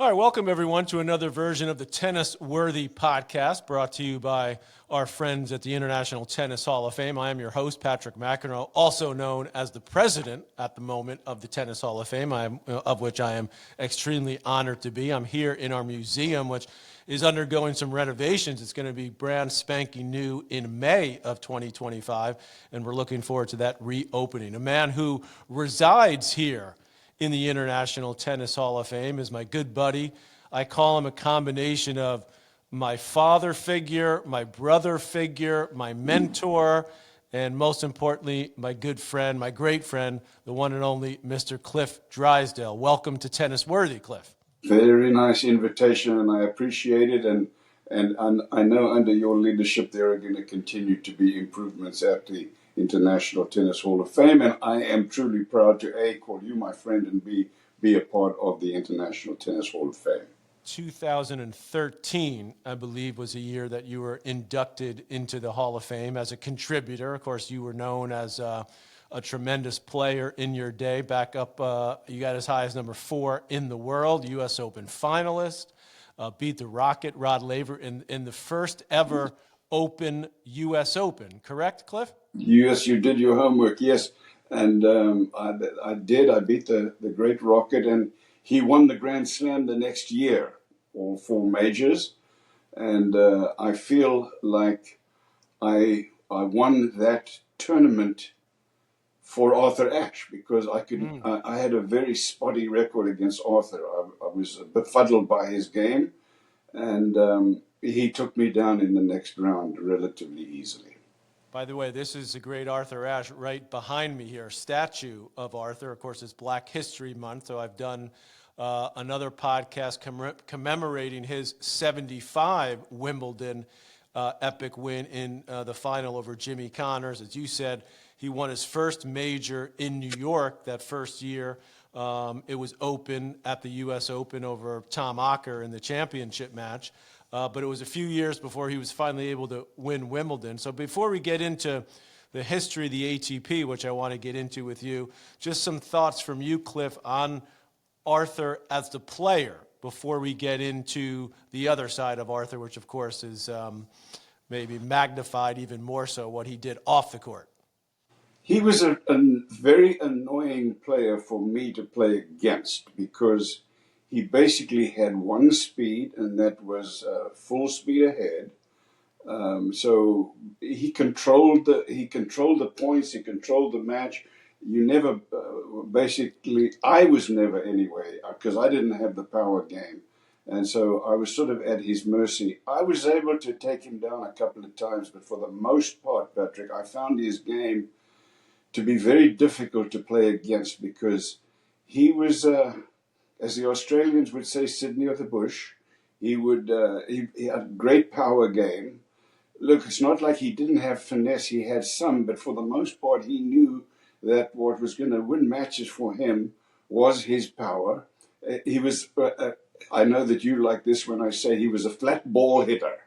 All right, welcome everyone to another version of the TennisWorthy Podcast, brought to you by our friends at the International Tennis Hall of Fame. I am your host, Patrick McEnroe, also known as the president at the moment of the Tennis Hall of Fame, of which I am extremely honored to be. I'm here in our museum, which is undergoing some renovations. It's going to be brand spanking new in May of 2025, and we're looking forward to that reopening. A man who resides here in the International Tennis Hall of Fame is my good buddy. I call him a combination of my father figure, my brother figure, my mentor, and most importantly, my good friend, my great friend, the one and only Mr. Cliff Drysdale. Welcome to TennisWorthy, Cliff. Very nice invitation, and I appreciate it. And I know under your leadership there are going to continue to be improvements at the International Tennis Hall of Fame, and I am truly proud to A, call you my friend, and B, be a part of the International Tennis Hall of Fame. 2013, I believe, was a year that you were inducted into the Hall of Fame as a contributor. Of course, you were known as a tremendous player in your day. Back up, you got as high as number 4 in the world, U.S. Open finalist, beat the Rocket, Rod Laver, in the first ever Open, U.S. Open. Correct, Cliff? Yes, you did your homework, yes. And I did. I beat the great Rocket, and he won the Grand Slam the next year, all 4 majors. And I feel like I won that tournament for Arthur Ashe because I had a very spotty record against Arthur. I was befuddled by his game, and he took me down in the next round relatively easily. By the way, this is the great Arthur Ashe right behind me here, statue of Arthur. Of course, it's Black History Month, so I've done another podcast commemorating his 75 Wimbledon epic win in the final over Jimmy Connors. As you said, he won his first major in New York that first year. It was open at the U.S. Open over Tom Ocker in the championship match. But it was a few years before he was finally able to win Wimbledon. So before we get into the history of the ATP, which I want to get into with you, just some thoughts from you, Cliff, on Arthur as the player before we get into the other side of Arthur, which of course is maybe magnified even more so what he did off the court. He was a very annoying player for me to play against because he basically had one speed, and that was full speed ahead. So he controlled the points, he controlled the match. You never, I was never anyway, because I didn't have the power game. And so I was sort of at his mercy. I was able to take him down a couple of times, but for the most part, Patrick, I found his game to be very difficult to play against because he was, as the Australians would say, Sydney of the bush. He had a great power game. Look, it's not like he didn't have finesse. He had some, but for the most part, he knew that what was going to win matches for him was his power. He was. I know that you like this when I say he was a flat ball hitter.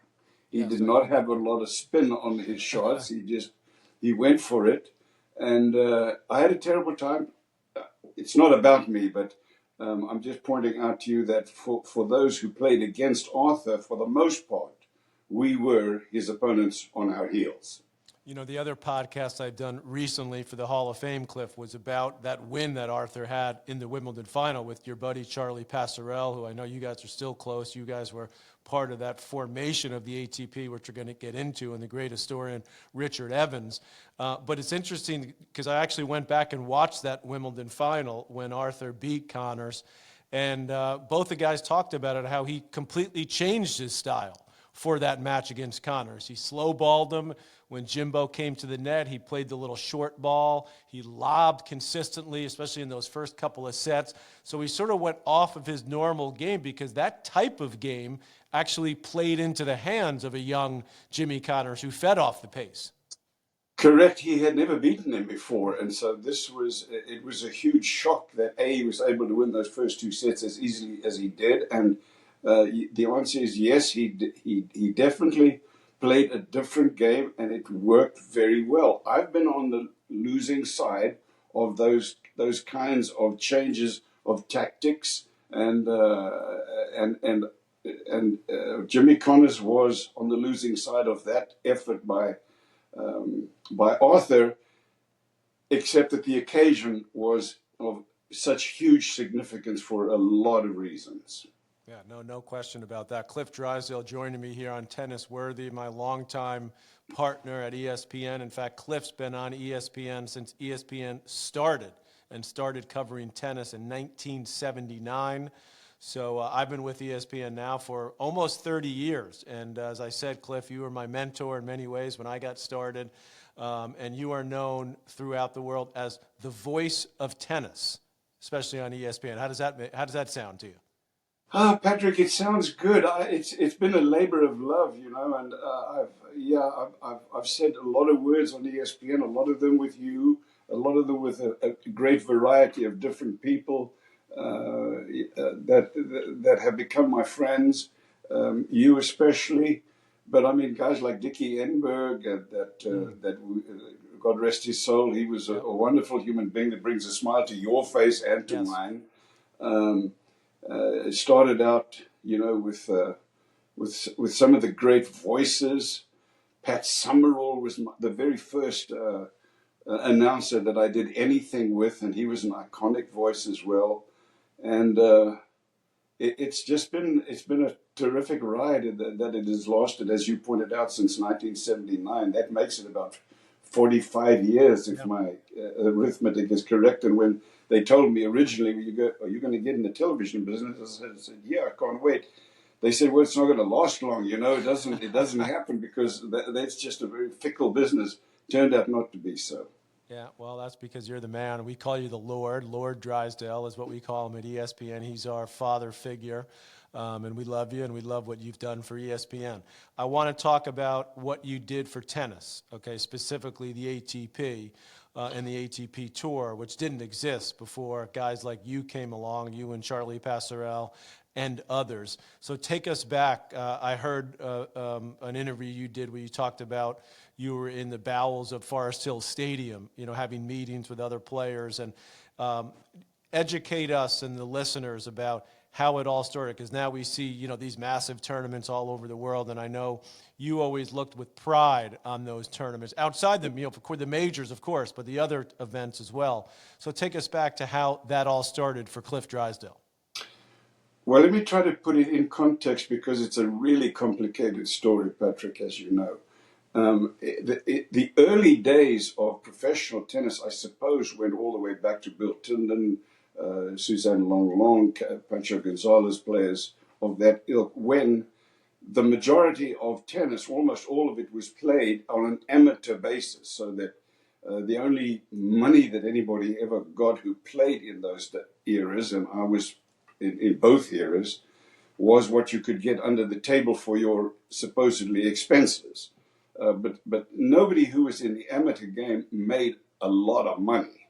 He did not have a lot of spin on his shots. He went for it, and I had a terrible time. It's not about me, but I'm just pointing out to you that for those who played against Arthur, for the most part, we were his opponents on our heels. You know, the other podcast I've done recently for the Hall of Fame, Cliff, was about that win that Arthur had in the Wimbledon final with your buddy Charlie Passerelle, who I know you guys are still close. You guys were part of that formation of the ATP, which we're going to get into, and the great historian Richard Evans. But it's interesting because I actually went back and watched that Wimbledon final when Arthur beat Connors, and both the guys talked about it, how he completely changed his style for that match against Connors. He slow-balled him. When Jimbo came to the net, he played the little short ball. He lobbed consistently, especially in those first couple of sets. So he sort of went off of his normal game because that type of game actually played into the hands of a young Jimmy Connors who fed off the pace. Correct. He had never beaten him before, and so it was a huge shock that he was able to win those first 2 sets as easily as he did. And the answer is yes, he definitely played a different game, and it worked very well. I've been on the losing side of those kinds of changes of tactics and Jimmy Connors was on the losing side of that effort by Arthur, except that the occasion was of such huge significance for a lot of reasons. Yeah, no question about that. Cliff Drysdale joining me here on TennisWorthy, my longtime partner at ESPN. In fact, Cliff's been on ESPN since ESPN started covering tennis in 1979. So I've been with ESPN now for almost 30 years. And as I said, Cliff, you were my mentor in many ways when I got started. And you are known throughout the world as the voice of tennis, especially on ESPN. How does that sound to you? Patrick, it sounds good. It's been a labor of love, and I've said a lot of words on ESPN, a lot of them with you, a lot of them with a great variety of different people that have become my friends. You especially, but I mean guys like Dickie Enberg, God rest his soul. He was a wonderful human being that brings a smile to your face and to mine. It started out, with some of the great voices. Pat Summerall was the very first announcer that I did anything with, and he was an iconic voice as well. And it's been a terrific ride that it has lasted, as you pointed out, since 1979. That makes it about 45 years, if my arithmetic is correct. And when they told me originally, are you going to get in the television business? I said, yeah, I can't wait. They said, well, it's not going to last long, It doesn't happen because that's just a very fickle business. Turned out not to be so. Yeah, well, that's because you're the man. We call you the Lord. Lord Drysdale is what we call him at ESPN. He's our father figure, and we love you, and we love what you've done for ESPN. I want to talk about what you did for tennis, okay, specifically the ATP and the ATP Tour, which didn't exist before guys like you came along, you and Charlie Passerelle and others. So take us back. I heard an interview you did where you talked about you were in the bowels of Forest Hill Stadium, having meetings with other players, and educate us and the listeners about how it all started, because now we see, these massive tournaments all over the world, and I know you always looked with pride on those tournaments, outside the majors, of course, but the other events as well. So take us back to how that all started for Cliff Drysdale. Well, let me try to put it in context because it's a really complicated story, Patrick, as you know. The early days of professional tennis, I suppose, went all the way back to Bill Tinden, Suzanne Long, Pancho Gonzalez, players of that ilk, when the majority of tennis, almost all of it, was played on an amateur basis, so that the only money that anybody ever got who played in those eras, and I was in both eras, was what you could get under the table for your supposedly expenses. But nobody who was in the amateur game made a lot of money.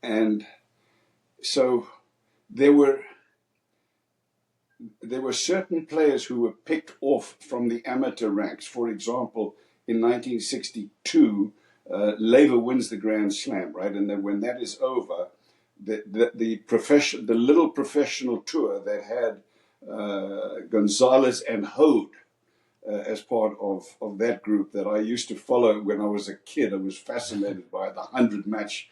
And so there were certain players who were picked off from the amateur ranks. For example, in 1962, Lever wins the Grand Slam, right? And then when that is over, the little professional tour that had Gonzalez and Hode as part of that group that I used to follow when I was a kid. I was fascinated by the 100-match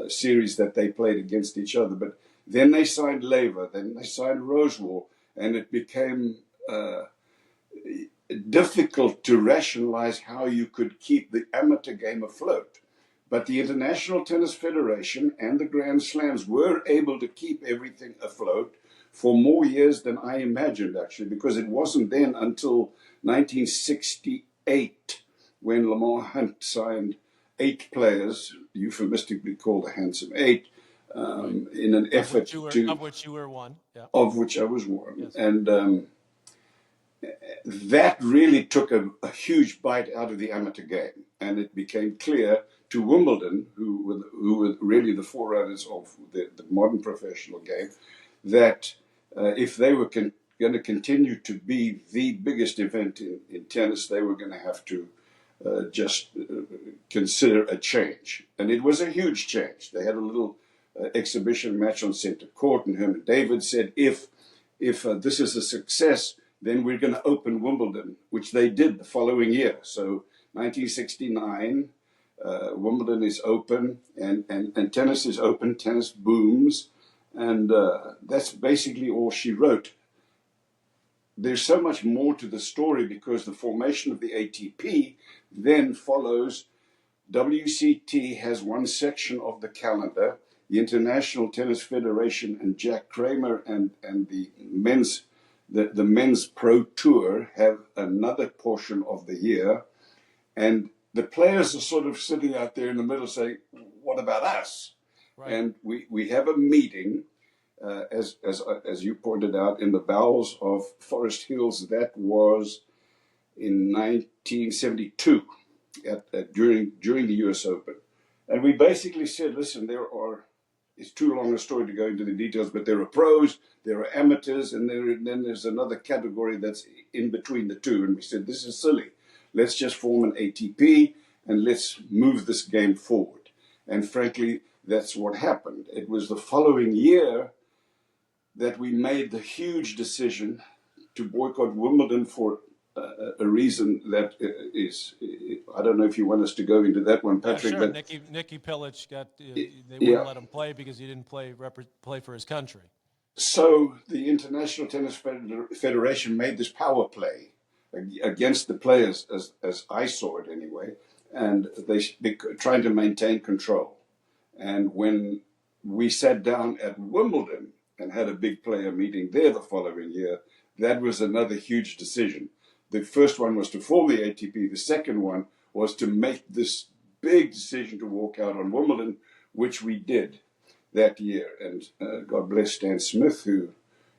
series that they played against each other. But then they signed Lever, then they signed Rosewall, and it became difficult to rationalize how you could keep the amateur game afloat. But the International Tennis Federation and the Grand Slams were able to keep everything afloat for more years than I imagined, actually, because it wasn't then until 1968 when Lamar Hunt signed 8 players, euphemistically called the Handsome Eight, in an effort of which you were one. Yeah. Of which I was one. Yes. And that really took a huge bite out of the amateur game. And it became clear to Wimbledon, who were really the forerunners of the modern professional game, that if they were going to continue to be the biggest event in tennis, they were going to have to just consider a change. And it was a huge change. They had a little exhibition match on center court, and Herman David said, if this is a success, then we're going to open Wimbledon, which they did the following year. So 1969, Wimbledon is open, and tennis is open, tennis booms, and that's basically all she wrote. There's so much more to the story because the formation of the ATP then follows. WCT has one section of the calendar. The International Tennis Federation and Jack Kramer and the men's pro tour have another portion of the year, and the players are sort of sitting out there in the middle saying, "What about us?" Right. And we have a meeting, as you pointed out, in the bowels of Forest Hills. That was in 1972, during the U.S. Open, and we basically said, "Listen, it's too long a story to go into the details, but there are pros, there are amateurs, and then there's another category that's in between the two." And we said, "This is silly. Let's just form an ATP and let's move this game forward." And frankly, that's what happened. It was the following year that we made the huge decision to boycott Wimbledon for a reason that is, I don't know if you want us to go into that one, Patrick. Yeah, sure. But Nicky Pilic they wouldn't let him play because he didn't play for his country. So the International Tennis Federation made this power play against the players, as I saw it anyway, and they trying to maintain control. And when we sat down at Wimbledon and had a big player meeting there the following year, that was another huge decision. The first one was to form the ATP. The second one was to make this big decision to walk out on Wimbledon, which we did that year. And God bless Stan Smith, who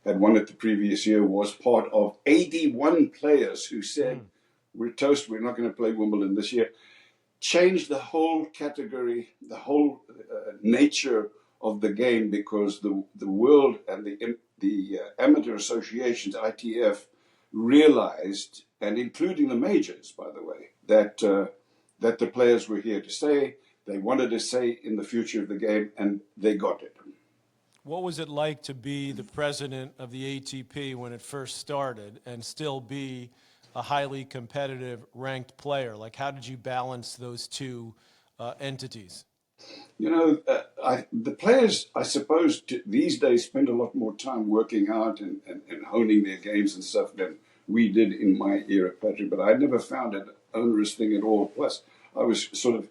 had won it the previous year, was part of 81 players who said, "We're toast, we're not going to play Wimbledon this year." Changed the whole category, the whole nature of the game, because the world and the amateur associations, ITF, realized, and including the majors, by the way, that the players were here to stay. They wanted to say in the future of the game, and they got it. What was it like to be the president of the ATP when it first started and still be a highly competitive ranked player? Like, how did you balance those two entities? You know, the players, I suppose, these days spend a lot more time working out and honing their games and stuff than we did in my era, Patrick. But I never found it an onerous thing at all. Plus, I was sort of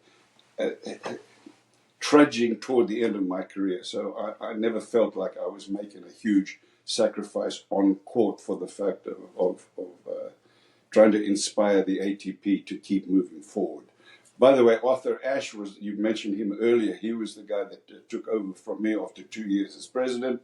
trudging toward the end of my career, so I never felt like I was making a huge sacrifice on court for the fact of trying to inspire the ATP to keep moving forward. By the way, Arthur Ashe you mentioned him earlier. He was the guy that took over from me after 2 years as president.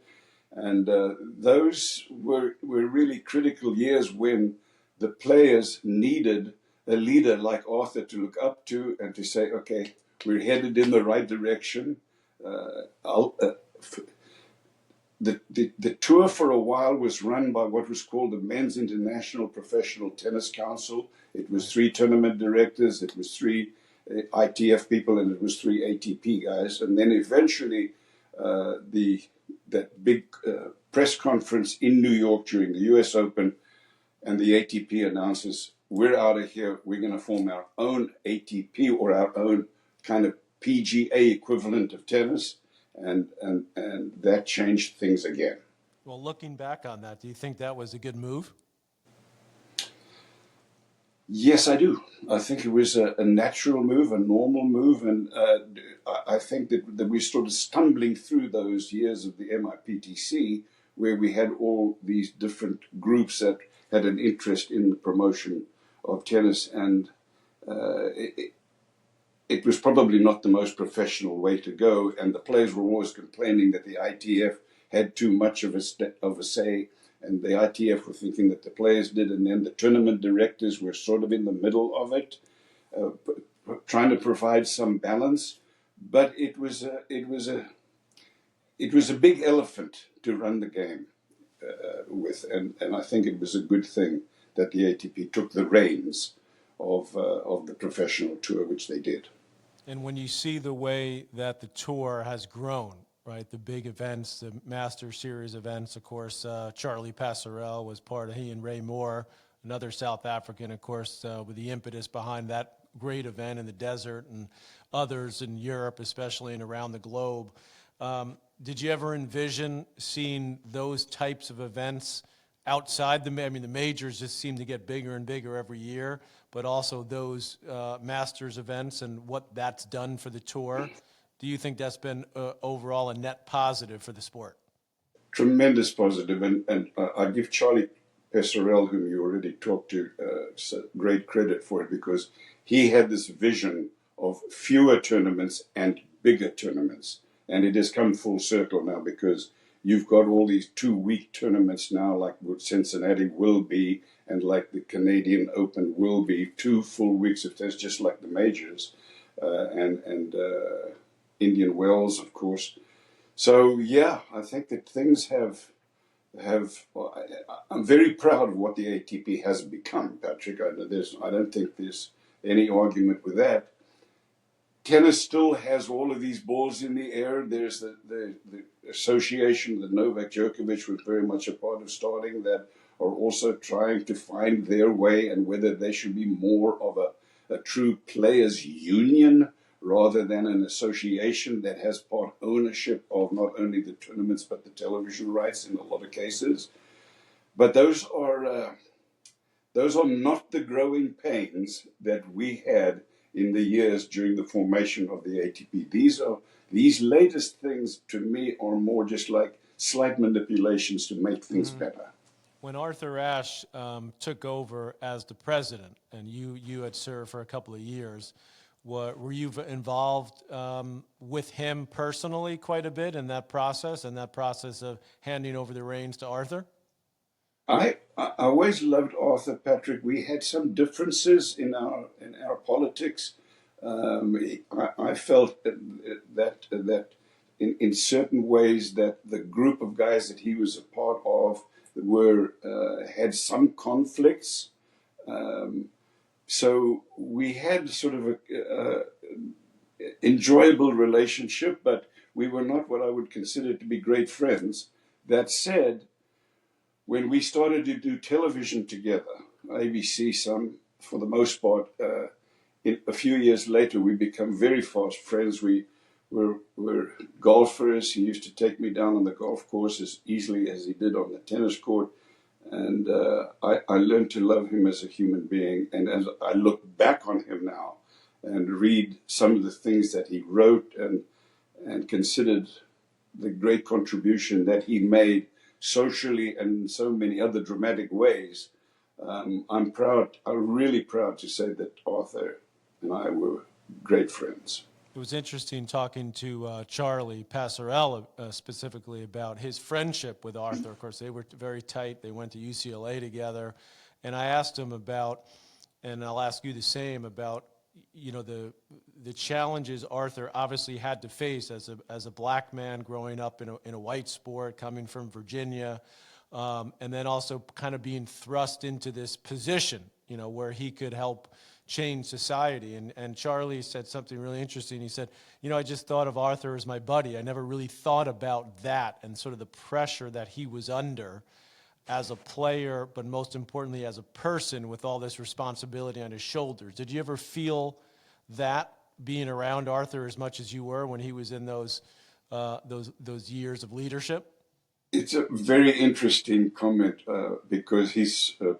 And those were really critical years when the players needed a leader like Arthur to look up to and to say, "Okay, we're headed in the right direction." The tour for a while was run by what was called the Men's International Professional Tennis Council. It was 3 tournament directors, it was 3 ITF people, and it was 3 ATP guys. And then eventually that big press conference in New York during the US Open, and the ATP announces, "We're out of here, we're going to form our own ATP, or our own kind of PGA equivalent of tennis." And that changed things again. Well, looking back on that, do you think that was a good move? Yes, I do. I think it was a natural move, a normal move, and I think that we started stumbling through those years of the MIPTC, where we had all these different groups that had an interest in the promotion of tennis, and it was probably not the most professional way to go, and the players were always complaining that the ITF had too much of a say, and the ITF were thinking that the players did, and then the tournament directors were sort of in the middle of it, trying to provide some balance. But it was a big elephant to run the game with, and I think it was a good thing that the ATP took the reins of the professional tour, which they did. And when you see the way that the tour has grown right? The big events, the Master Series events, of course. Charlie Pasarell was part of, he and Ray Moore, another South African, of course, with the impetus behind that great event in the desert, and others in Europe, especially, and around the globe. Did you ever envision seeing those types of events outside the majors just seem to get bigger and bigger every year, but also those Masters events and what that's done for the tour? Do you think that's been overall a net positive for the sport? Tremendous positive, and I give Charlie Pasarell, whom you already talked to, great credit for it, because he had this vision of fewer tournaments and bigger tournaments. And it has come full circle now, because you've got all these 2-week tournaments now, like what Cincinnati will be, and like the Canadian Open will be, 2 full weeks of tennis, just like the majors, and Indian Wells, of course. So yeah, I think that things have. I'm very proud of what the ATP has become, Patrick. I don't think there's any argument with that. Tennis still has all of these balls in the air. There's the association that Novak Djokovic was very much a part of starting, that are also trying to find their way, and whether they should be more of a true players' union rather than an association that has part ownership of not only the tournaments but the television rights in a lot of cases. But those are not the growing pains that we had in the years during the formation of the ATP. These latest things, to me, are more just like slight manipulations to make things better. When Arthur Ashe took over as the president, and you had served for a couple of years, were you involved with him personally quite a bit in that process of handing over the reins to Arthur? I always loved Arthur, Patrick. We had some differences in our politics. I felt that in certain ways that the group of guys that he was a part of had some conflicts. So we had sort of a enjoyable relationship, but we were not what I would consider to be great friends. That said, when we started to do television together, ABC some, for the most part, a few years later, we became very fast friends. We were golfers. He used to take me down on the golf course as easily as he did on the tennis court. And I learned to love him as a human being. And as I look back on him now and read some of the things that he wrote and considered the great contribution that he made socially and in so many other dramatic ways, I'm proud. I'm really proud to say that Arthur and I were great friends. It was interesting talking to Charlie Pasarell specifically about his friendship with Arthur. Of course, they were very tight. They went to UCLA together. And I asked him about, and I'll ask you the same, about the challenges Arthur obviously had to face as a black man growing up in a white sport, coming from Virginia, and then also kind of being thrust into this position, where he could help change society. And Charlie said something really interesting. He said, I just thought of Arthur as my buddy. I never really thought about that and sort of the pressure that he was under as a player, but most importantly as a person with all this responsibility on his shoulders. Did you ever feel that being around Arthur as much as you were when he was in those years of leadership? It's a very interesting comment because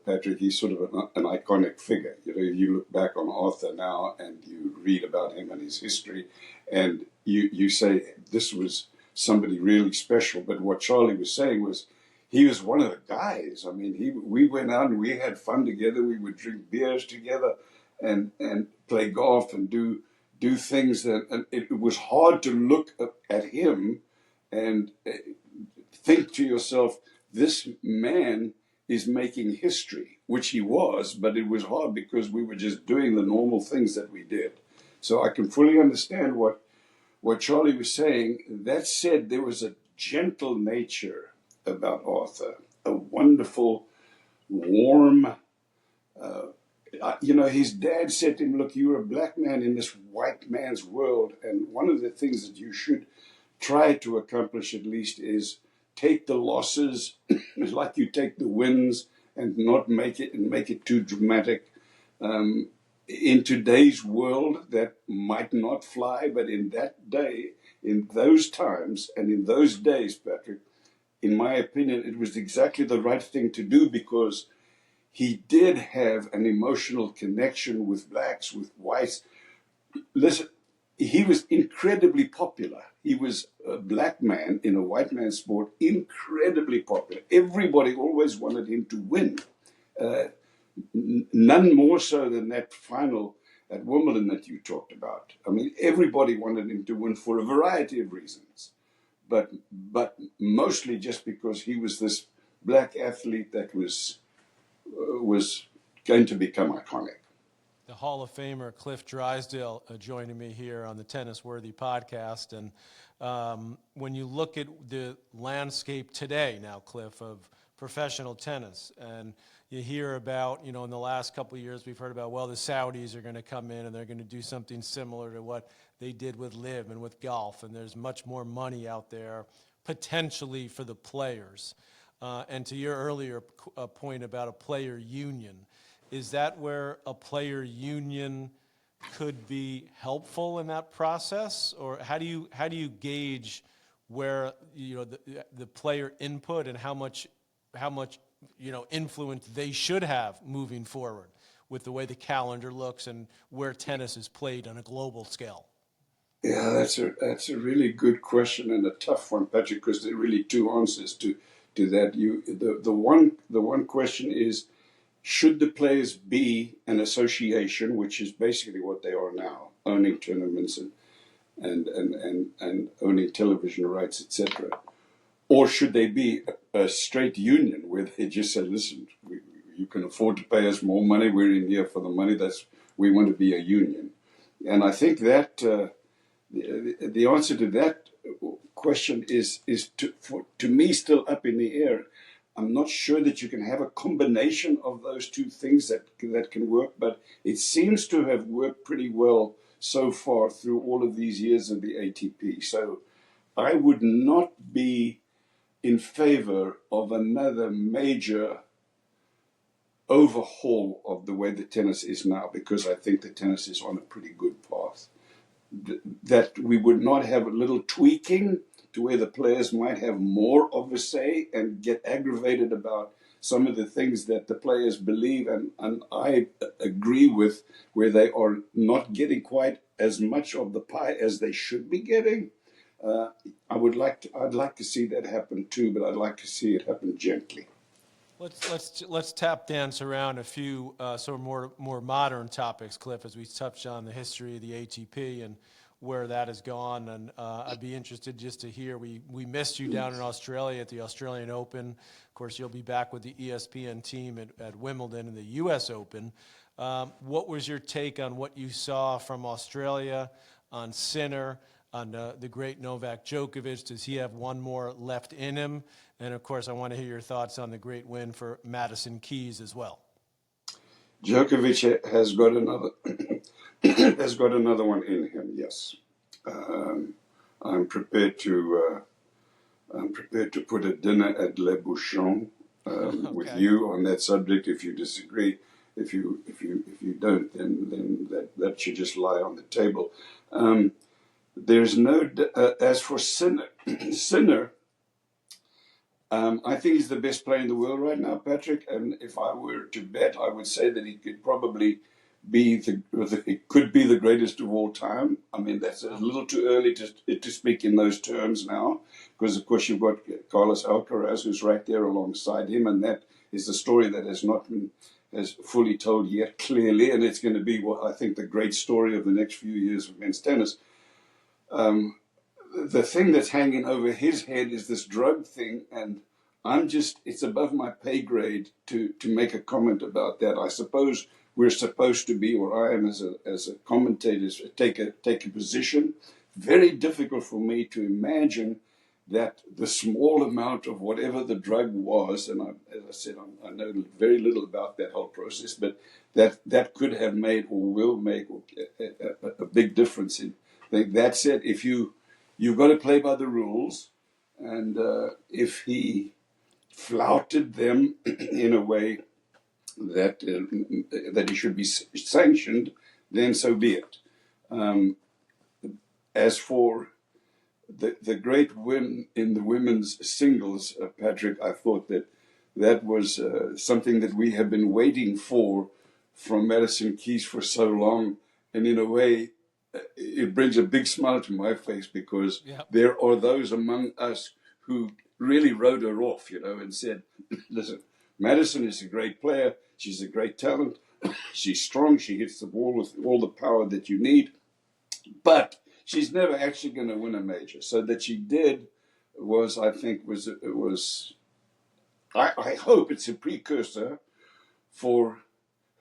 Patrick, he's sort of an iconic figure. You look back on Arthur now and you read about him and his history, and you say this was somebody really special. But what Charlie was saying was he was one of the guys. I mean, we went out and we had fun together. We would drink beers together and play golf and do things and it was hard to look at him and think to yourself, this man is making history, which he was, but it was hard because we were just doing the normal things that we did. So I can fully understand what Charlie was saying. That said, there was a gentle nature about Arthur, a wonderful, warm, his dad said to him, look, you're a black man in this white man's world, and one of the things that you should tried to accomplish at least is take the losses like you take the wins and not make it too dramatic. In today's world, that might not fly, but in that day, in those times, and in those days, Patrick, in my opinion, it was exactly the right thing to do because he did have an emotional connection with blacks, with whites. Listen, he was incredibly popular. He was a black man in a white man's sport, incredibly popular. Everybody always wanted him to win. None more so than that final at Wimbledon that you talked about. I mean, everybody wanted him to win for a variety of reasons, but mostly just because he was this black athlete that was going to become iconic. The Hall of Famer Cliff Drysdale joining me here on the TennisWorthy Podcast. And when you look at the landscape today now, Cliff, of professional tennis, and you hear about, in the last couple of years, we've heard about, well, the Saudis are going to come in and they're going to do something similar to what they did with LIV and with golf, and there's much more money out there potentially for the players. And to your earlier point about a player union, is that where a player union could be helpful in that process, or how do you gauge where the player input and how much influence they should have moving forward with the way the calendar looks and where tennis is played on a global scale? Yeah, that's a really good question and a tough one, Patrick, because there are really two answers to that. The one question is, should the players be an association, which is basically what they are now, owning tournaments and owning television rights, etc., or should they be a straight union where they just say, listen, you can afford to pay us more money, we're in here for the money, we want to be a union. And I think that the answer to that question is to me still up in the air. I'm not sure that you can have a combination of those two things that can work, but it seems to have worked pretty well so far through all of these years of the ATP. So I would not be in favor of another major overhaul of the way the tennis is now, because I think the tennis is on a pretty good path. That we would not have a little tweaking to where the players might have more of a say and get aggravated about some of the things that the players believe, and I agree with, where they are not getting quite as much of the pie as they should be getting. I'd like to see that happen too, but I'd like to see it happen gently. Let's tap dance around a few sort of more modern topics, Cliff, as we touched on the history of the ATP and where that has gone. And I'd be interested just to hear, we missed you down in Australia at the Australian Open. Of course, you'll be back with the ESPN team at Wimbledon and the US Open. What was your take on what you saw from Australia, on Sinner, on the great Novak Djokovic? Does he have one more left in him? And of course, I want to hear your thoughts on the great win for Madison Keys as well. Djokovic has got another has got another one in him. Yes, I'm prepared to put a dinner at Le Bouchon with you on that subject. If you disagree, if you don't, then that should just lie on the table. There's no as for Sinner. I think he's the best player in the world right now, Patrick. And if I were to bet, I would say that he could probably be the greatest of all time. I mean, that's a little too early to speak in those terms now, because of course you've got Carlos Alcaraz, who's right there alongside him, and that is the story that has not been as fully told yet clearly, and it's going to be what I think the great story of the next few years of men's tennis. The thing that's hanging over his head is this drug thing, and it's above my pay grade to make a comment about that. I suppose we're supposed to be, or I am as a commentator, take a position. Very difficult for me to imagine that the small amount of whatever the drug was, and as I said, I know very little about that whole process, but that could have made or will make a big difference in. That said, if you you've got to play by the rules. And if he flouted them in a way that he should be sanctioned, then so be it. As for the great win in the women's singles, Patrick, I thought that was something that we have been waiting for from Madison Keys for so long. And in a way, it brings a big smile to my face because there are those among us who really wrote her off, and said, listen, Madison is a great player. She's a great talent. She's strong. She hits the ball with all the power that you need. But she's never actually going to win a major. So that she did was, I think, I hope it's a precursor for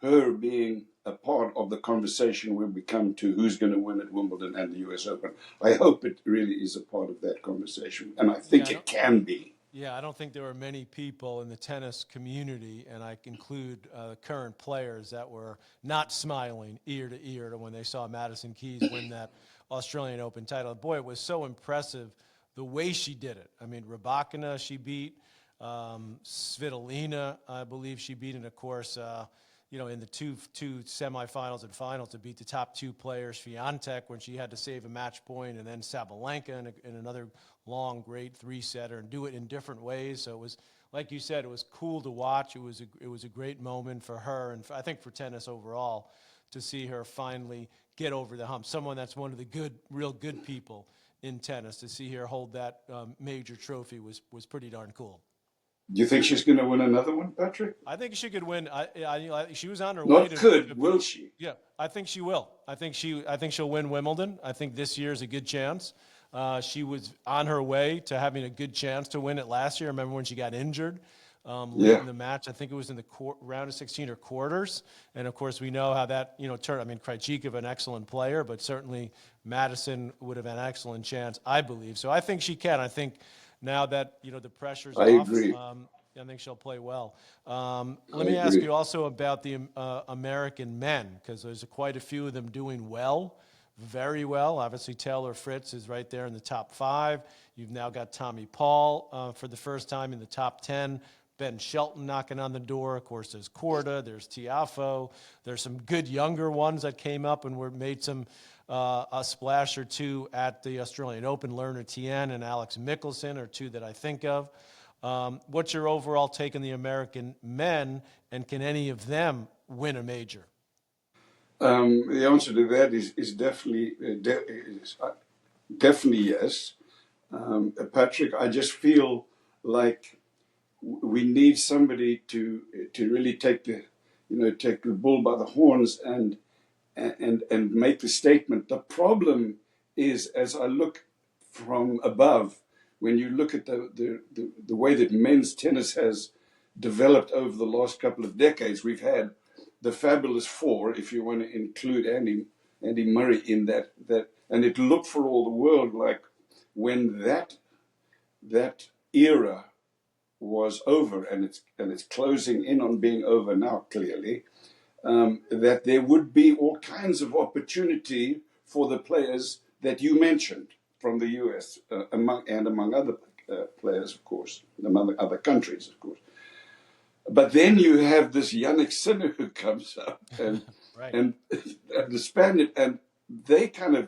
her being a part of the conversation when we come to who's going to win at Wimbledon and the US Open. I hope it really is a part of that conversation, and I think it can be. Yeah, I don't think there were many people in the tennis community, and I include current players, that were not smiling ear to ear when they saw Madison Keys win that Australian Open title. Boy, it was so impressive the way she did it. I mean, Rybakina she beat, Svitolina, I believe she beat, and of course, in the two semifinals and finals to beat the top two players, Swiatek when she had to save a match point, and then Sabalenka in another long, great three-setter, and do it in different ways. So it was, like you said, it was cool to watch. It was a great moment for her, and I think for tennis overall, to see her finally get over the hump. Someone that's one of the real good people in tennis, to see her hold that major trophy was pretty darn cool. Do you think she's going to win another one, Patrick? I think she could win. She was on her way. Not to could, will she? Yeah, I think she will. I think she'll win Wimbledon. I think this year is a good chance. She was on her way to having a good chance to win it last year. I remember when she got injured late in the match. I think it was in the round of 16 or quarters. And of course, we know how that turned. I mean, Krejcikov, an excellent player, but certainly Madison would have had an excellent chance, I believe. So I think she can. I think now that the pressure's off, agree. I think she'll play well. Let me ask you also about the American men, because there's quite a few of them doing well, very well. Obviously, Taylor Fritz is right there in the top 5. You've now got Tommy Paul for the first time in the top 10. Ben Shelton knocking on the door. Of course, there's Korda, there's Tiafoe. There's some good younger ones that came up and made some a splash or two at the Australian Open. Lerner Tien and Alex Mickelson are two that I think of. What's your overall take on the American men, and can any of them win a major? The answer to that is definitely definitely yes. Patrick, I just feel like we need somebody to really take the bull by the horns and make the statement. The problem is, as I look from above, when you look at the way that men's tennis has developed over the last couple of decades, we've had the Fabulous Four, if you want to include Andy Murray in that, and it looked for all the world like when that era was over, and it's closing in on being over now, clearly, that there would be all kinds of opportunity for the players that you mentioned from the US, among other players, of course, among other countries, of course. But then you have this Yannick Sinner who comes up and the Spaniard, and they kind of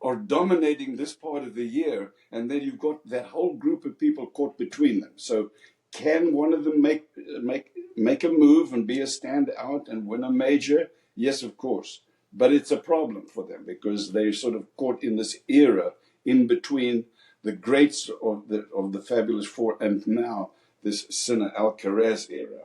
are dominating this part of the year, and then you've got that whole group of people caught between them. So can one of them make a move and be a standout and win a major? Yes, of course. But it's a problem for them because they're sort of caught in this era in between the greats of the Fabulous Four and now this Sinner Alcaraz era.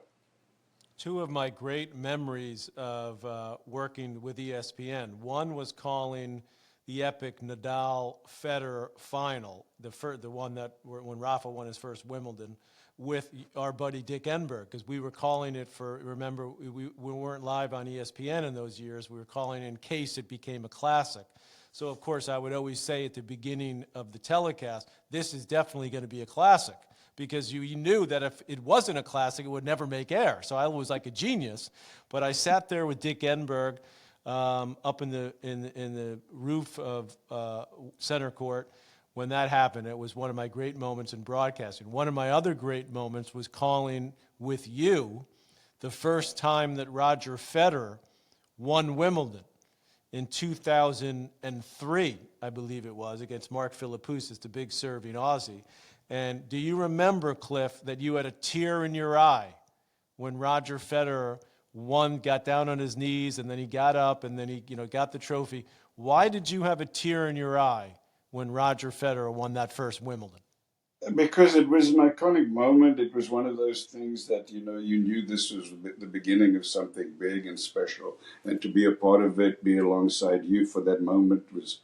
Two of my great memories of working with ESPN. One was calling the epic Nadal Federer final, the one that when Rafa won his first Wimbledon, with our buddy Dick Enberg, because we were calling it remember, we weren't live on ESPN in those years. We were calling in case it became a classic. So, of course, I would always say at the beginning of the telecast, this is definitely going to be a classic, because you knew that if it wasn't a classic, it would never make air. So I was like a genius. But I sat there with Dick Enberg up in the roof of center court, when that happened. It was one of my great moments in broadcasting. One of my other great moments was calling with you the first time that Roger Federer won Wimbledon in 2003, I believe it was, against Mark Philippoussis, the big serving Aussie. And do you remember, Cliff, that you had a tear in your eye when Roger Federer won, got down on his knees, and then he got up, and then he got the trophy? Why did you have a tear in your eye when Roger Federer won that first Wimbledon? Because it was an iconic moment. It was one of those things that, you knew this was the beginning of something big and special. And to be a part of it, be alongside you for that moment was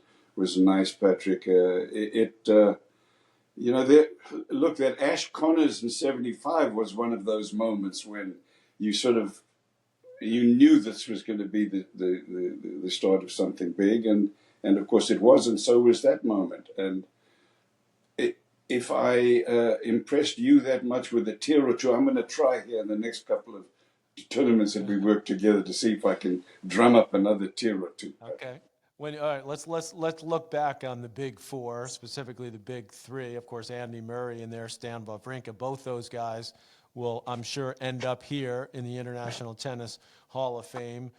nice, Patrick. Look, that Ashe Connors in 75 was one of those moments when you you knew this was going to be the start of something big. And of course it was, and so was that moment. And if I impressed you that much with a tear or two, I'm going to try here in the next couple of tournaments that we work together to see if I can drum up another tear or two. Okay. All right, let's look back on the big four, specifically the big three. Of course, Andy Murray and there, Stan Wawrinka. Both those guys will, I'm sure, end up here in the International Tennis Hall of Fame.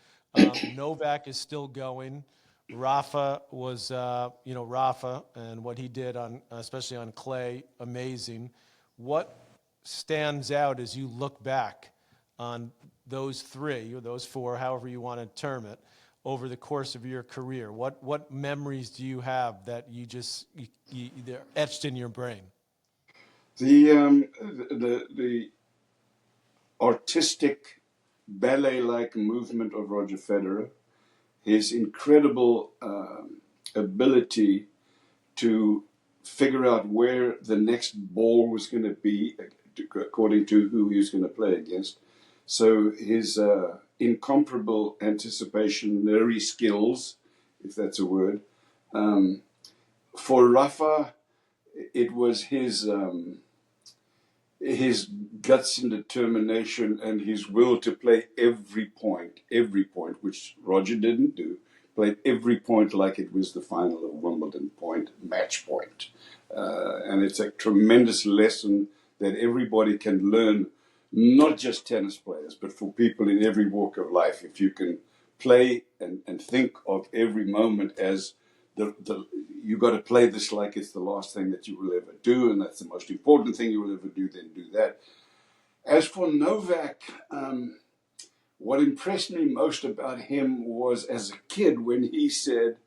Novak is still going. Rafa was, Rafa and what he did on, especially on clay, amazing. What stands out as you look back on those three or those four, however you want to term it, over the course of your career? What memories do you have that they're etched in your brain? The artistic ballet-like movement of Roger Federer, his incredible ability to figure out where the next ball was going to be according to who he was going to play against. So his incomparable anticipationary skills, if that's a word. For Rafa, it was his guts and determination and his will to play every point, which Roger didn't do. Played every point like it was the final of Wimbledon point, match point. And it's a tremendous lesson that everybody can learn, not just tennis players, but for people in every walk of life. If you can play and think of every moment as you got to play this like it's the last thing that you will ever do, and that's the most important thing you will ever do, then do that. As for Novak, what impressed me most about him was as a kid when he said,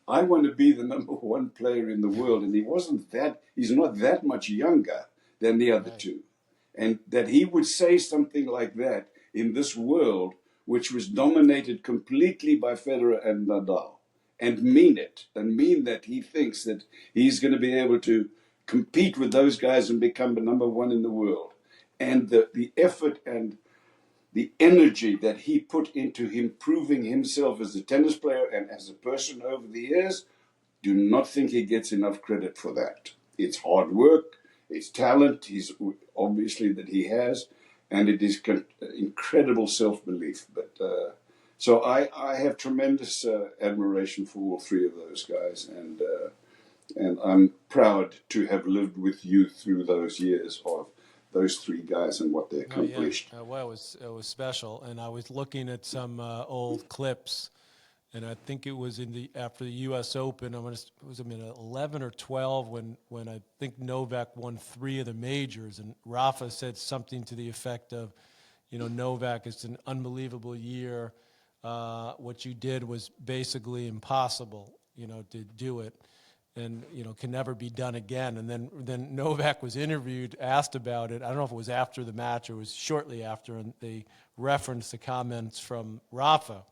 I want to be the number one player in the world. And he's not that much younger than the other two. And that he would say something like that in this world, which was dominated completely by Federer and Nadal, and mean it, and mean that he thinks that he's going to be able to compete with those guys and become the number one in the world. And the effort and the energy that he put into improving himself as a tennis player and as a person over the years, do not think he gets enough credit for that. It's hard work, it's talent, he's obviously that he has, and it is incredible self-belief. But so I have tremendous admiration for all three of those guys, and I'm proud to have lived with you through those years of those three guys and what they accomplished. Well, it was special, and I was looking at some old clips, and I think it was after the U.S. Open. It was 11 or 12 when I think Novak won 3 of the majors, and Rafa said something to the effect of, Novak, it's an unbelievable year. What you did was basically impossible, to do it. And can never be done again. And then Novak was interviewed, asked about it. I don't know if it was after the match or it was shortly after, and they referenced the comments from Rafa.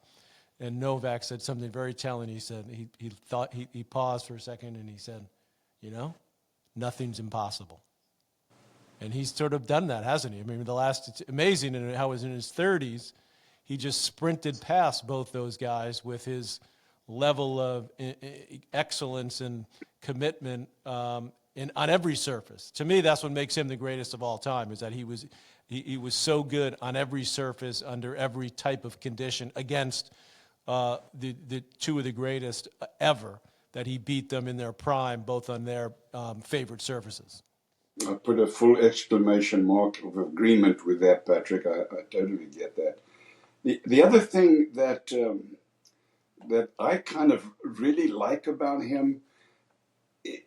And Novak said something very telling. He said he paused for a second and he said, nothing's impossible. And he's sort of done that, hasn't he? I mean, it's amazing and how he was in his 30s. He just sprinted past both those guys with his level of excellence and commitment on every surface. To me, that's what makes him the greatest of all time, is that he was so good on every surface, under every type of condition, against the two of the greatest ever that he beat them in their prime, both on their favorite surfaces. I put a full exclamation mark of agreement with that, Patrick. I totally get that. The other thing that that I kind of really like about him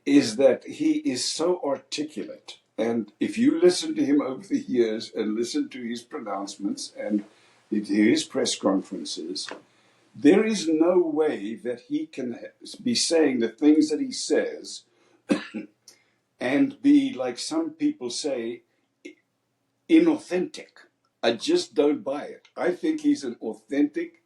is that he is so articulate. And if you listen to him over the years and listen to his pronouncements and his press conferences, there is no way that he can be saying the things that he says and be, like some people say, inauthentic. I just don't buy it. I think he's an authentic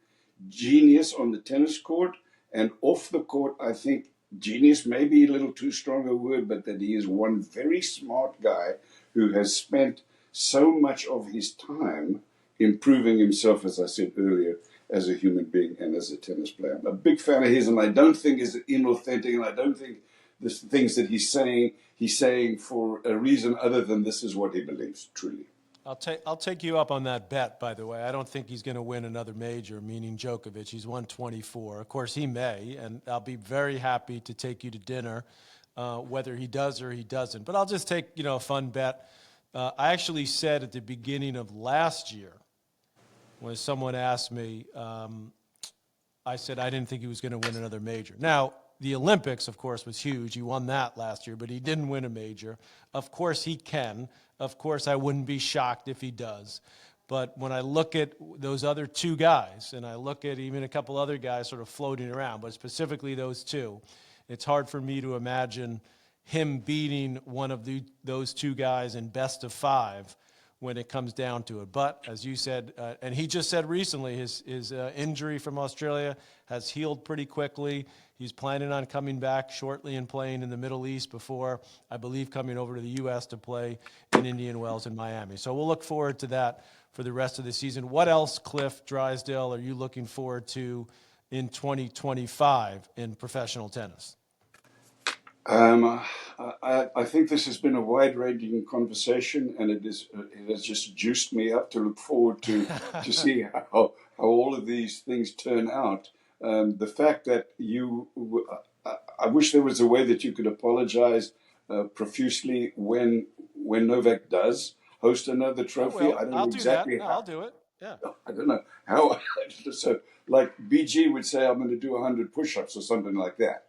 genius on the tennis court, and off the court, I think genius may be a little too strong a word, but that he is one very smart guy who has spent so much of his time improving himself, as I said earlier, as a human being and as a tennis player. I'm a big fan of his, and I don't think he's inauthentic, and I don't think the things that he's saying for a reason other than this is what he believes, truly. I'll take you up on that bet, by the way. I don't think he's going to win another major, meaning Djokovic. He's won 24. Of course, he may, and I'll be very happy to take you to dinner, whether he does or he doesn't. But I'll just take, a fun bet. I actually said at the beginning of last year, when someone asked me, I said I didn't think he was going to win another major. Now, the Olympics, of course, was huge. He won that last year, but he didn't win a major. Of course, he can. Of course, I wouldn't be shocked if he does. But when I look at those other two guys, and I look at even a couple other guys sort of floating around, but specifically those two, it's hard for me to imagine him beating one of those two guys in best of five when it comes down to it. But as you said, and he just said recently, his injury from Australia has healed pretty quickly. He's planning on coming back shortly and playing in the Middle East before, I believe, coming over to the U.S. to play in Indian Wells and Miami. So we'll look forward to that for the rest of the season. What else, Cliff Drysdale, are you looking forward to in 2025 in professional tennis? I think this has been a wide-ranging conversation, and it has just juiced me up to look forward to see how all of these things turn out. The fact that I wish there was a way that you could apologize profusely when Novak does host another trophy. I don't know exactly how. I'll do it. Yeah. I don't know how. So, like BG would say, I'm going to do 100 push-ups or something like that.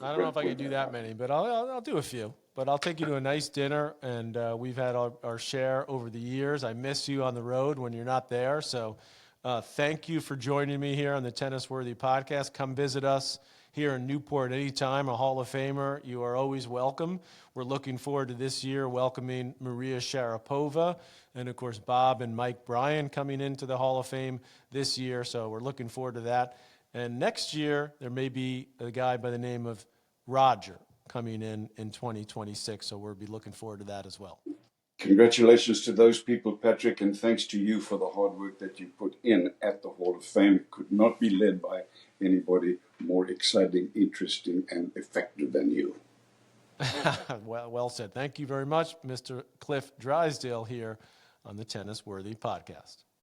I don't know if I can do that many, but I'll do a few. But I'll take you to a nice dinner, and we've had our share over the years. I miss you on the road when you're not there. So thank you for joining me here on the TennisWorthy Podcast. Come visit us here in Newport anytime, a Hall of Famer. You are always welcome. We're looking forward to this year welcoming Maria Sharapova and, of course, Bob and Mike Bryan coming into the Hall of Fame this year. So we're looking forward to that. And next year, there may be a guy by the name of Roger coming in 2026. So we'll be looking forward to that as well. Congratulations to those people, Patrick, and thanks to you for the hard work that you put in at the Hall of Fame. It could not be led by anybody more exciting, interesting, and effective than you. Well said. Thank you very much, Mr. Cliff Drysdale here on the TennisWorthy Podcast.